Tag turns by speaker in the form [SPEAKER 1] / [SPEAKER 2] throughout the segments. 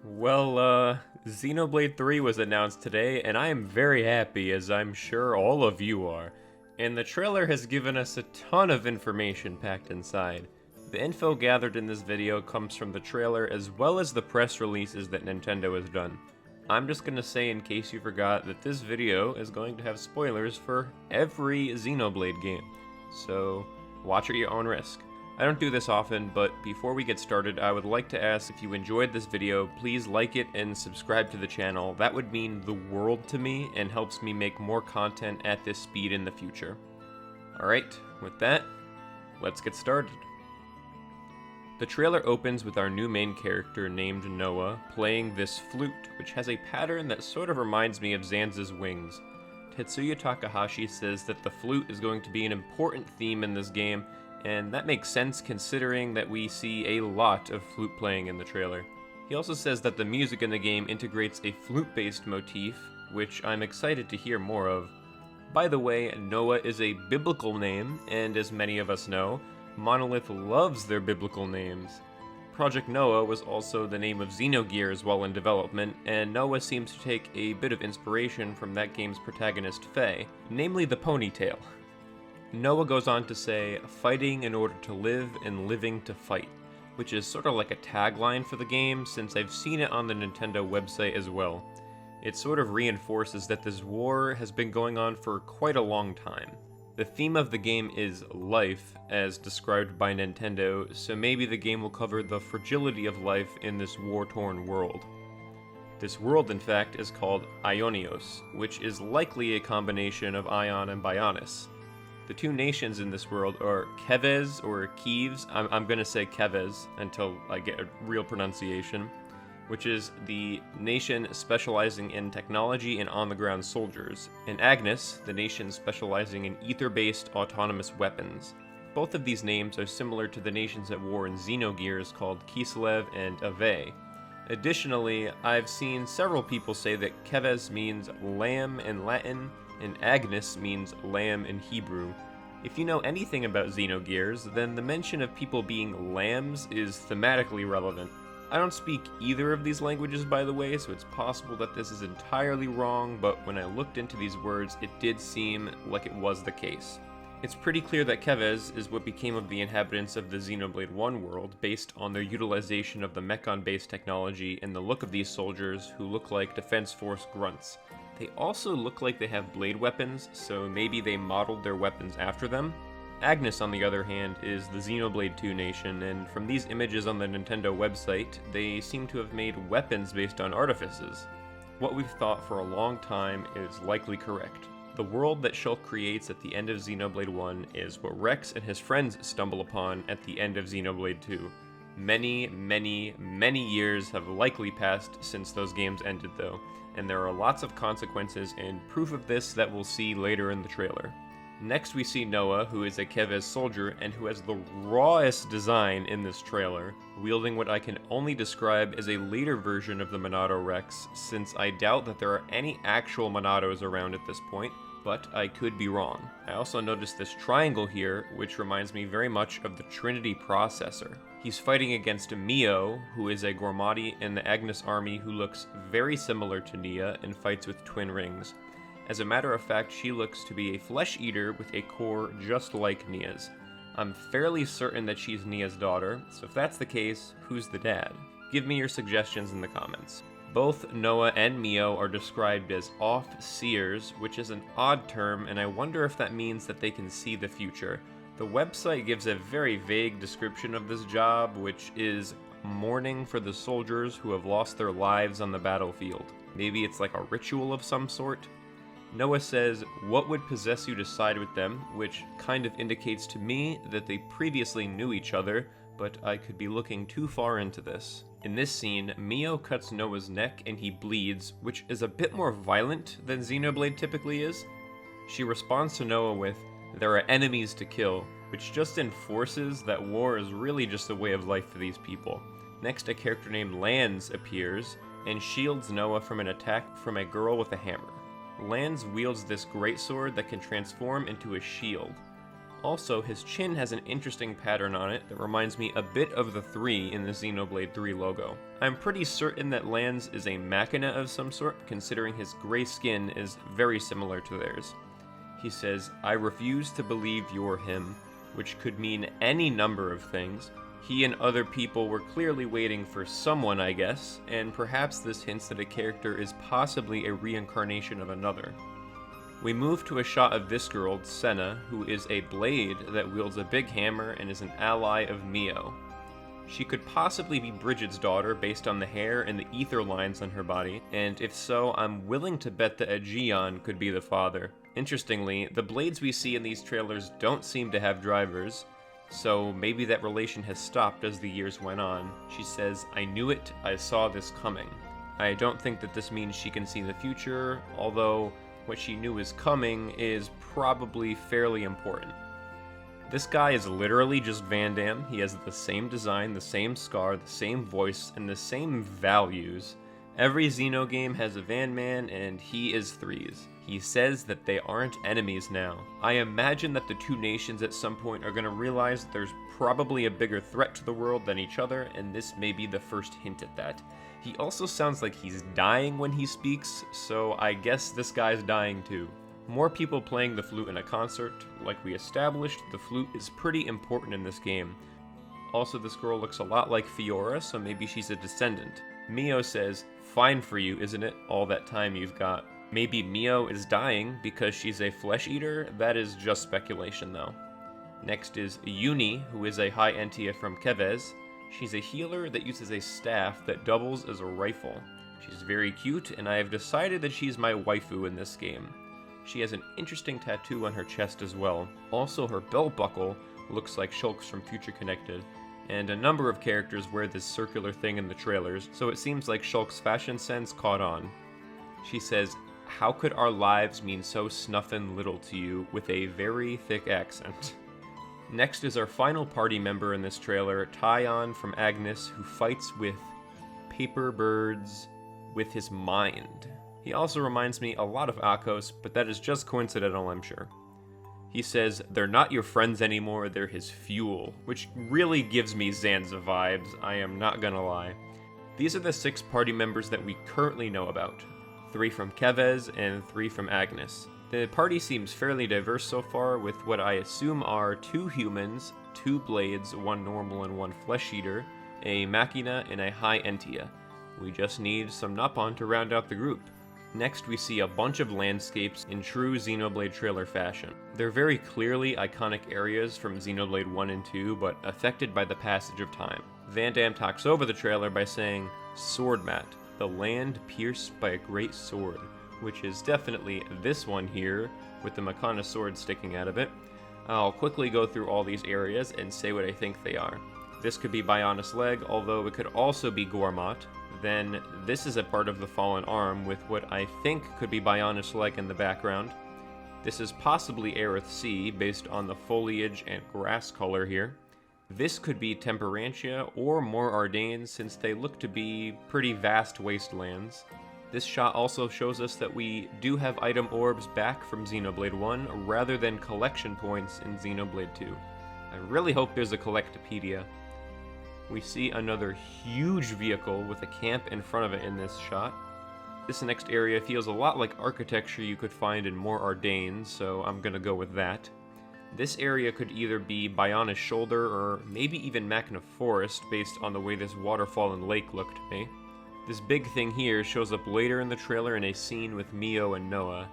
[SPEAKER 1] Xenoblade 3 was announced today, and I am very happy, as I'm sure all of you are. And the trailer has given us a ton of information packed inside. The info gathered in this video comes from the trailer as well as the press releases that Nintendo has done. I'm just gonna say, in case you forgot, that this video is going to have spoilers for every Xenoblade game. So, watch at your own risk. I don't do this often, but before we get started, I would like to ask if you enjoyed this video, please like it and subscribe to the channel. That would mean the world to me and helps me make more content at this speed in the future. Alright, with that, let's get started. The trailer opens with our new main character named Noah playing this flute, which has a pattern that sort of reminds me of Zanza's wings. Tetsuya Takahashi says that the flute is going to be an important theme in this game, and that makes sense considering that we see a lot of flute playing in the trailer. He also says that the music in the game integrates a flute-based motif, which I'm excited to hear more of. By the way, Noah is a biblical name, and as many of us know, Monolith loves their biblical names. Project Noah was also the name of Xenogears while in development, and Noah seems to take a bit of inspiration from that game's protagonist Faye, namely the ponytail. Noah goes on to say, fighting in order to live and living to fight, which is sort of like a tagline for the game since I've seen it on the Nintendo website as well. It sort of reinforces that this war has been going on for quite a long time. The theme of the game is life, as described by Nintendo, so maybe the game will cover the fragility of life in this war-torn world. This world, in fact, is called Ionios, which is likely a combination of Ion and Bionis. The two nations in this world are Keves, or Keves, I'm gonna say Keves until I get a real pronunciation, which is the nation specializing in technology and on-the-ground soldiers, and Agnes, the nation specializing in ether-based autonomous weapons. Both of these names are similar to the nations at war in Xenogears called Kislev and Ave. Additionally, I've seen several people say that Keves means lamb in Latin, and Agnes means lamb in Hebrew. If you know anything about Xenogears, then the mention of people being lambs is thematically relevant. I don't speak either of these languages, by the way, so it's possible that this is entirely wrong, but when I looked into these words, it did seem like it was the case. It's pretty clear that Keves is what became of the inhabitants of the Xenoblade 1 world, based on their utilization of the Mechon-based technology and the look of these soldiers, who look like Defense Force grunts. They also look like they have blade weapons, so maybe they modeled their weapons after them. Agnes, on the other hand, is the Xenoblade 2 nation, and from these images on the Nintendo website, they seem to have made weapons based on artifices. What we've thought for a long time is likely correct. The world that Shulk creates at the end of Xenoblade 1 is what Rex and his friends stumble upon at the end of Xenoblade 2. Many years have likely passed since those games ended though, and there are lots of consequences and proof of this that we'll see later in the trailer. Next we see Noah, who is a Keves soldier and who has the rawest design in this trailer, wielding what I can only describe as a later version of the Monado Rex, since I doubt that there are any actual Monados around at this point, but I could be wrong. I also noticed this triangle here, which reminds me very much of the Trinity processor. He's fighting against Mio, who is a Gormati in the Agnes army who looks very similar to Nia and fights with twin rings. As a matter of fact, she looks to be a flesh eater with a core just like Nia's. I'm fairly certain that she's Nia's daughter, so if that's the case, who's the dad? Give me your suggestions in the comments. Both Noah and Mio are described as off-seers, which is an odd term, and I wonder if that means that they can see the future. The website gives a very vague description of this job, which is mourning for the soldiers who have lost their lives on the battlefield. Maybe it's like a ritual of some sort? Noah says, what would possess you to side with them, which kind of indicates to me that they previously knew each other, but I could be looking too far into this. In this scene, Mio cuts Noah's neck and he bleeds, which is a bit more violent than Xenoblade typically is. She responds to Noah with, there are enemies to kill, which just enforces that war is really just a way of life for these people. Next, a character named Lance appears and shields Noah from an attack from a girl with a hammer. Lance wields this greatsword that can transform into a shield. Also, his chin has an interesting pattern on it that reminds me a bit of the 3 in the Xenoblade 3 logo. I'm pretty certain that Lanz is a machina of some sort, considering his gray skin is very similar to theirs. He says, "I refuse to believe you're him," which could mean any number of things. He and other people were clearly waiting for someone, I guess, and perhaps this hints that a character is possibly a reincarnation of another. We move to a shot of this girl, Senna, who is a blade that wields a big hammer and is an ally of Mio. She could possibly be Bridget's daughter based on the hair and the ether lines on her body, and if so, I'm willing to bet that Aegeon could be the father. Interestingly, the blades we see in these trailers don't seem to have drivers, so maybe that relation has stopped as the years went on. She says, "I knew it, I saw this coming." I don't think that this means she can see the future, although what she knew is coming is probably fairly important. This guy is literally just Van Damme. He has the same design, the same scar, the same voice, and the same values. Every Xeno game has a Van Man, and he is Threes. He says that they aren't enemies now. I imagine that the two nations at some point are going to realize that there's probably a bigger threat to the world than each other, and this may be the first hint at that. He also sounds like he's dying when he speaks, so I guess this guy's dying too. More people playing the flute in a concert. Like we established, the flute is pretty important in this game. Also, this girl looks a lot like Fiora, so maybe she's a descendant. Mio says, "Fine for you, isn't it? All that time you've got." Maybe Mio is dying because she's a flesh eater. That is just speculation though. Next is Uni, who is a high Entia from Keves. She's a healer that uses a staff that doubles as a rifle. She's very cute, and I have decided that she's my waifu in this game. She has an interesting tattoo on her chest as well. Also, her belt buckle looks like Shulk's from Future Connected, and a number of characters wear this circular thing in the trailers, so it seems like Shulk's fashion sense caught on. She says, "How could our lives mean so snuffin' little to you?" with a very thick accent. Next is our final party member in this trailer, Tyon from Agnes, who fights with paper birds with his mind. He also reminds me a lot of Akos, but that is just coincidental, I'm sure. He says, "They're not your friends anymore, they're his fuel," which really gives me Zanza vibes, I am not gonna lie. These are the 6 party members that we currently know about. 3 from Keves and 3 from Agnes. The party seems fairly diverse so far, with what I assume are 2 humans, 2 blades, 1 normal and 1 flesh eater, a machina, and a high Entia. We just need some Napon to round out the group. Next, we see a bunch of landscapes in true Xenoblade trailer fashion. They're very clearly iconic areas from Xenoblade 1 and 2, but affected by the passage of time. Van Damme talks over the trailer by saying, "Sword mat, the land pierced by a great sword," which is definitely this one here, with the Makana sword sticking out of it. I'll quickly go through all these areas and say what I think they are. This could be Bionis leg, although it could also be Gormott. Then this is a part of the fallen arm with what I think could be Bionis leg in the background. This is possibly Aerith Sea, based on the foliage and grass color here. This could be Temperantia or more Ardanes, since they look to be pretty vast wastelands. This shot also shows us that we do have item orbs back from Xenoblade 1, rather than collection points in Xenoblade 2. I really hope there's a Collectopedia. We see another huge vehicle with a camp in front of it in this shot. This next area feels a lot like architecture you could find in more Ardanes, so I'm gonna go with that. This area could either be Bionis Shoulder or maybe even Machina Forest, based on the way this waterfall and lake look to me. This big thing here shows up later in the trailer in a scene with Mio and Noah.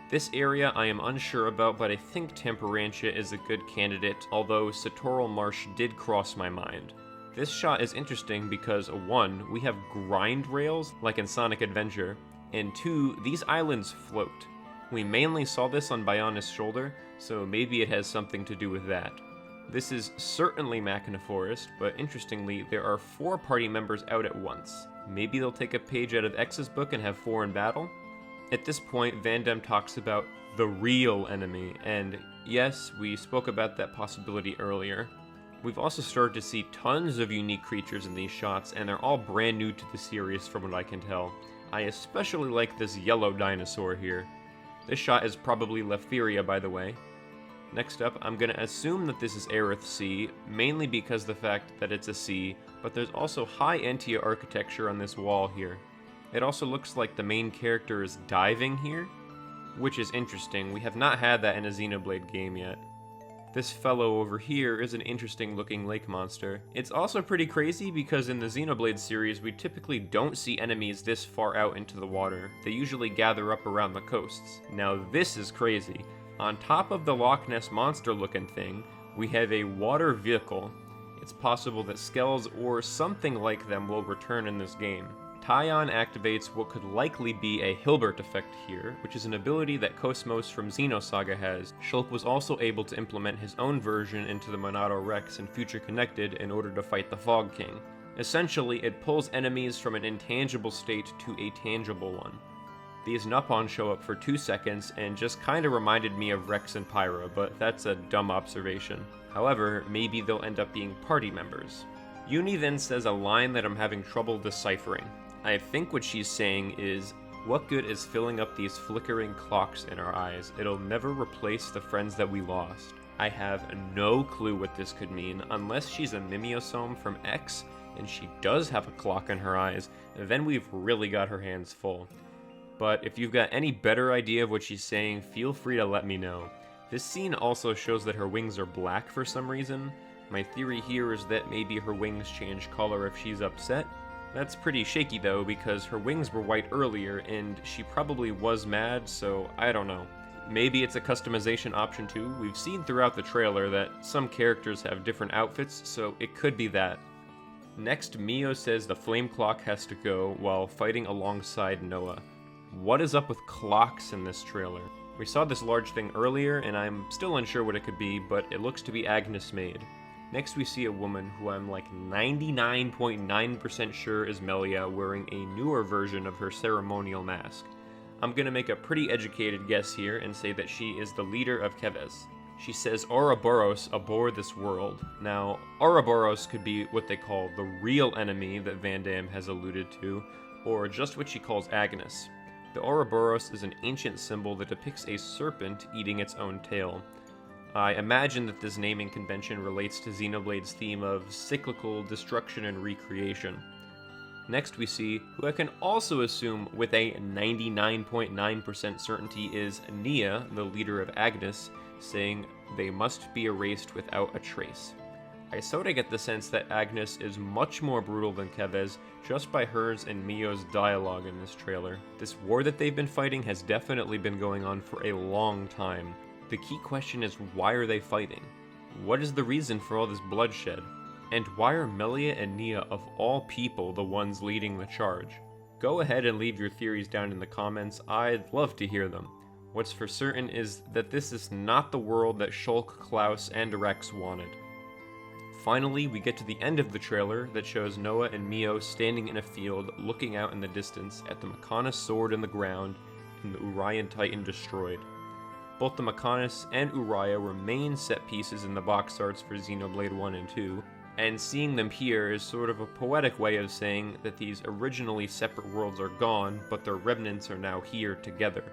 [SPEAKER 1] This area I am unsure about, but I think Temperantia is a good candidate, although Satoral Marsh did cross my mind. This shot is interesting because 1, we have grind rails like in Sonic Adventure, and 2, these islands float. We mainly saw this on Bionis Shoulder, so maybe it has something to do with that. This is certainly Machina Forest, but interestingly, there are 4 party members out at once. Maybe they'll take a page out of X's book and have 4 in battle? At this point, Van Damme talks about the real enemy, and yes, we spoke about that possibility earlier. We've also started to see tons of unique creatures in these shots, and they're all brand new to the series from what I can tell. I especially like this yellow dinosaur here. This shot is probably Leftheria, by the way. Next up, I'm gonna assume that this is Aerith C, mainly because the fact that it's a C, but there's also high Entia architecture on this wall here. It also looks like the main character is diving here, which is interesting. We have not had that in a Xenoblade game yet. This fellow over here is an interesting looking lake monster. It's also pretty crazy because in the Xenoblade series we typically don't see enemies this far out into the water. They usually gather up around the coasts. Now this is crazy. On top of the Loch Ness monster looking thing, we have a water vehicle. It's possible that Skells or something like them will return in this game. Taion activates what could likely be a Hilbert effect here, which is an ability that KOS-MOS from Xenosaga has. Shulk was also able to implement his own version into the Monado Rex and Future Connected in order to fight the Fog King. Essentially, it pulls enemies from an intangible state to a tangible one. These Nupon show up for 2 seconds and just kinda reminded me of Rex and Pyra, but that's a dumb observation. However, maybe they'll end up being party members. Uni then says a line that I'm having trouble deciphering. I think what she's saying is, what good is filling up these flickering clocks in our eyes? It'll never replace the friends that we lost. I have no clue what this could mean, unless she's a Mimiosome from X, and she does have a clock in her eyes, then we've really got her hands full. But if you've got any better idea of what she's saying, feel free to let me know. This scene also shows that her wings are black for some reason. My theory here is that maybe her wings change color if she's upset. That's pretty shaky though, because her wings were white earlier, and she probably was mad, so I don't know. Maybe it's a customization option too. We've seen throughout the trailer that some characters have different outfits, so it could be that. Next, Mio says the flame clock has to go while fighting alongside Noah. What is up with clocks in this trailer? We saw this large thing earlier, and I'm still unsure what it could be, but it looks to be Agnes made. Next we see a woman who I'm like 99.9% sure is Melia wearing a newer version of her ceremonial mask. I'm gonna make a pretty educated guess here and say that she is the leader of Keves. She says Ouroboros abhor this world. Now, Ouroboros could be what they call the real enemy that Van Damme has alluded to, or just what she calls Agnes. The Ouroboros is an ancient symbol that depicts a serpent eating its own tail. I imagine that this naming convention relates to Xenoblade's theme of cyclical destruction and recreation. Next we see, who I can also assume with a 99.9% certainty is Nia, the leader of Agnes, saying they must be erased without a trace. I sorta get the sense that Agnes is much more brutal than Keves just by hers and Mio's dialogue in this trailer. This war that they've been fighting has definitely been going on for a long time. The key question is, why are they fighting? What is the reason for all this bloodshed? And why are Melia and Nia of all people the ones leading the charge? Go ahead and leave your theories down in the comments, I'd love to hear them. What's for certain is that this is not the world that Shulk, Klaus, and Rex wanted. Finally, we get to the end of the trailer that shows Noah and Mio standing in a field looking out in the distance at the Mechonis sword in the ground and the Urian Titan destroyed. Both the Mechonis and Uriah were main set pieces in the box arts for Xenoblade 1 and 2, and seeing them here is sort of a poetic way of saying that these originally separate worlds are gone, but their remnants are now here together.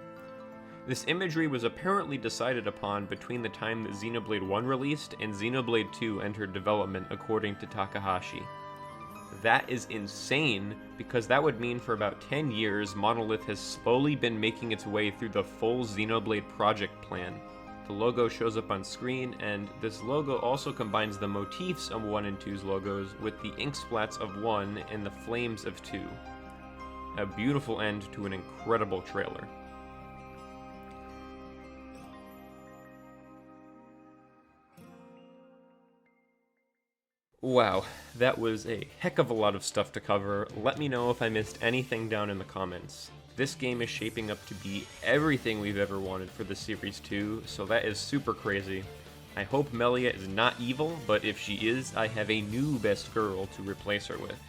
[SPEAKER 1] This imagery was apparently decided upon between the time that Xenoblade 1 released and Xenoblade 2 entered development, according to Takahashi. That is insane, because that would mean for about 10 years Monolith has slowly been making its way through the full Xenoblade project plan. The logo shows up on screen, and this logo also combines the motifs of 1 and 2's logos with the ink splats of 1 and the flames of 2. A beautiful end to an incredible trailer. Wow, that was a heck of a lot of stuff to cover. Let me know if I missed anything down in the comments. This game is shaping up to be everything we've ever wanted for the Series 2, so that is super crazy. I hope Melia is not evil, but if she is, I have a new best girl to replace her with.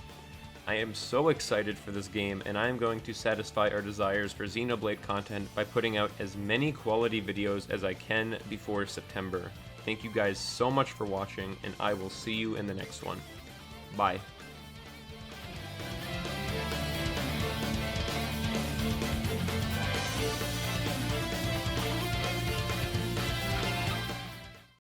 [SPEAKER 1] I am so excited for this game, and I am going to satisfy our desires for Xenoblade content by putting out as many quality videos as I can before September. Thank you guys so much for watching, and I will see you in the next one. Bye.